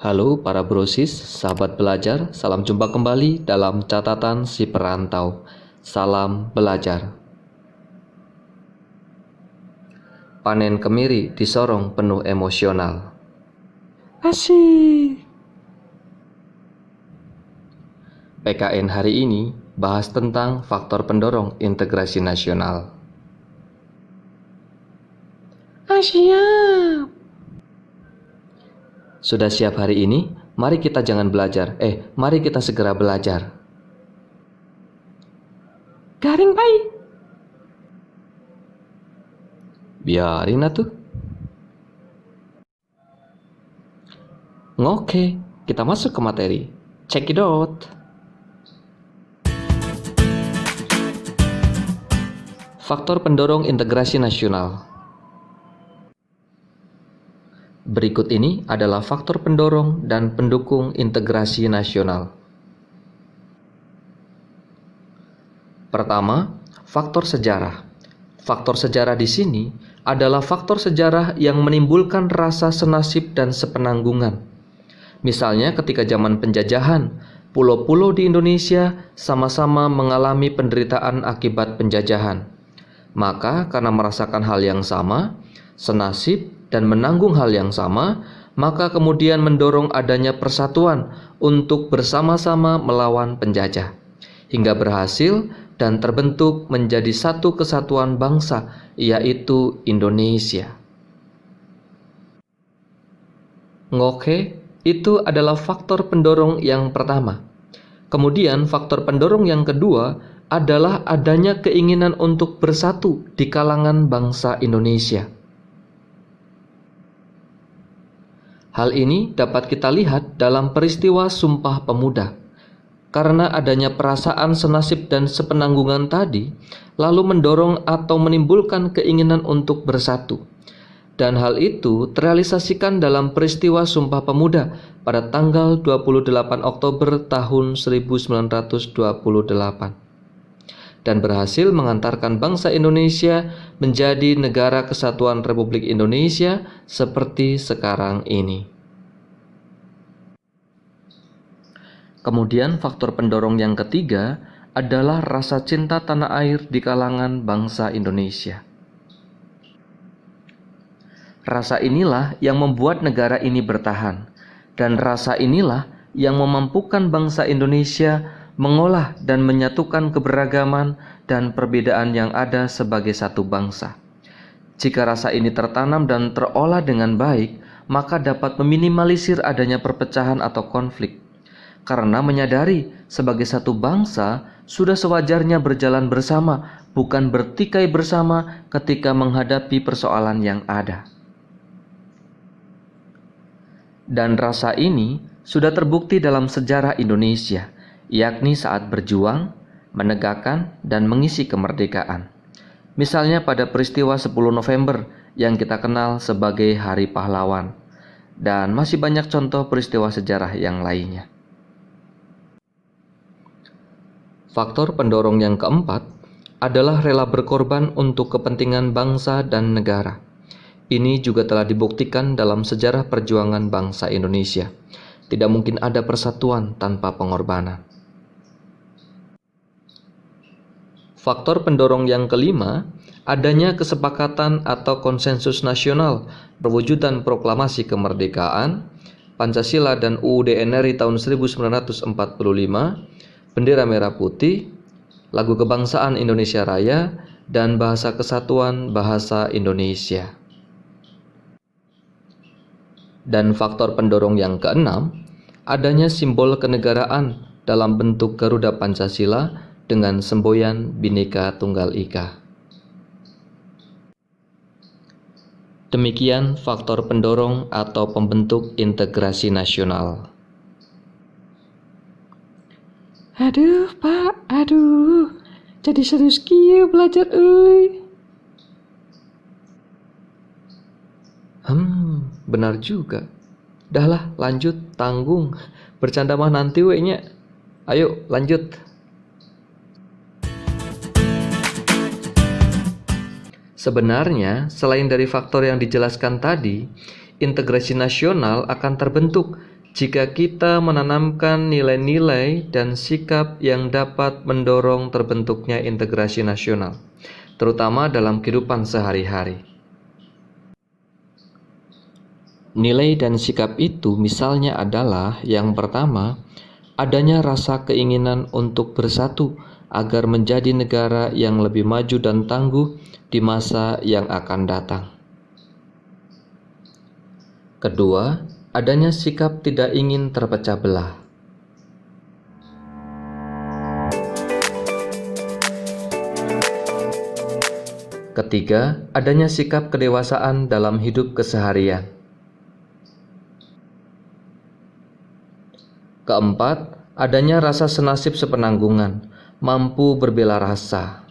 Halo para brosis, sahabat belajar, salam jumpa kembali dalam catatan si perantau. Salam belajar. Panen kemiri di Sorong penuh emosional. Asyik. PKN hari ini bahas tentang faktor pendorong integrasi nasional. Siap. Sudah siap hari ini? Mari kita jangan belajar. Mari kita segera belajar. Garing pai. Biarin atuh. Oke, kita masuk ke materi. Check it out. Faktor pendorong integrasi nasional. Berikut ini adalah faktor pendorong dan pendukung integrasi nasional. Pertama, faktor sejarah. Faktor sejarah di sini adalah faktor sejarah yang menimbulkan rasa senasib dan sepenanggungan. Misalnya ketika zaman penjajahan, pulau-pulau di Indonesia sama-sama mengalami penderitaan akibat penjajahan. Maka karena merasakan hal yang sama, senasib dan menanggung hal yang sama, maka kemudian mendorong adanya persatuan untuk bersama-sama melawan penjajah, hingga berhasil dan terbentuk menjadi satu kesatuan bangsa, yaitu Indonesia. Oke, itu adalah faktor pendorong yang pertama. Kemudian faktor pendorong yang kedua adalah adanya keinginan untuk bersatu di kalangan bangsa Indonesia. Hal ini dapat kita lihat dalam peristiwa Sumpah Pemuda. Karena adanya perasaan senasib dan sepenanggungan tadi, lalu mendorong atau menimbulkan keinginan untuk bersatu. Dan hal itu terrealisasikan dalam peristiwa Sumpah Pemuda pada tanggal 28 Oktober tahun 1928. Dan berhasil mengantarkan bangsa Indonesia menjadi negara kesatuan Republik Indonesia seperti sekarang ini. Kemudian faktor pendorong yang ketiga adalah rasa cinta tanah air di kalangan bangsa Indonesia. Rasa inilah yang membuat negara ini bertahan, dan rasa inilah yang memampukan bangsa Indonesia mengolah dan menyatukan keberagaman dan perbedaan yang ada sebagai satu bangsa. Jika rasa ini tertanam dan terolah dengan baik, maka dapat meminimalisir adanya perpecahan atau konflik. Karena menyadari sebagai satu bangsa sudah sewajarnya berjalan bersama, bukan bertikai bersama ketika menghadapi persoalan yang ada. Dan rasa ini sudah terbukti dalam sejarah Indonesia, yakni saat berjuang, menegakkan, dan mengisi kemerdekaan. Misalnya pada peristiwa 10 November yang kita kenal sebagai Hari Pahlawan, dan masih banyak contoh peristiwa sejarah yang lainnya. Faktor pendorong yang keempat adalah rela berkorban untuk kepentingan bangsa dan negara. Ini juga telah dibuktikan dalam sejarah perjuangan bangsa Indonesia. Tidak mungkin ada persatuan tanpa pengorbanan. Faktor pendorong yang kelima, adanya kesepakatan atau konsensus nasional perwujudan proklamasi kemerdekaan, Pancasila dan UUD NRI tahun 1945, bendera merah putih, lagu kebangsaan Indonesia Raya, dan bahasa kesatuan bahasa Indonesia. Dan faktor pendorong yang keenam, adanya simbol kenegaraan dalam bentuk Garuda Pancasila dengan semboyan Bhinneka Tunggal Ika. Demikian faktor pendorong atau pembentuk integrasi nasional. Aduh, Pak. Aduh. Jadi serius kieu belajar euy. Benar juga. Dahlah, lanjut, tanggung. Bercanda mah nanti we nya. Ayo, lanjut. Sebenarnya, selain dari faktor yang dijelaskan tadi, integrasi nasional akan terbentuk jika kita menanamkan nilai-nilai dan sikap yang dapat mendorong terbentuknya integrasi nasional, terutama dalam kehidupan sehari-hari. Nilai dan sikap itu misalnya adalah yang pertama, adanya rasa keinginan untuk bersatu agar menjadi negara yang lebih maju dan tangguh di masa yang akan datang. Kedua, adanya sikap tidak ingin terpecah belah. Ketiga, adanya sikap kedewasaan dalam hidup keseharian. Keempat, adanya rasa senasib sepenanggungan, mampu berbela rasa.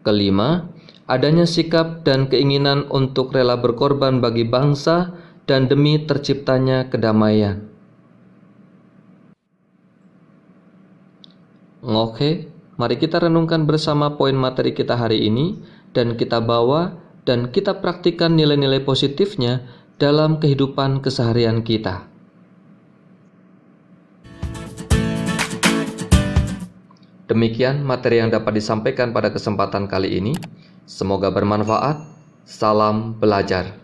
Kelima, adanya sikap dan keinginan untuk rela berkorban bagi bangsa dan demi terciptanya kedamaian. Oke, mari kita renungkan bersama poin materi kita hari ini dan kita bawa dan kita praktikkan nilai-nilai positifnya dalam kehidupan keseharian kita. Demikian materi yang dapat disampaikan pada kesempatan kali ini. Semoga bermanfaat. Salam belajar.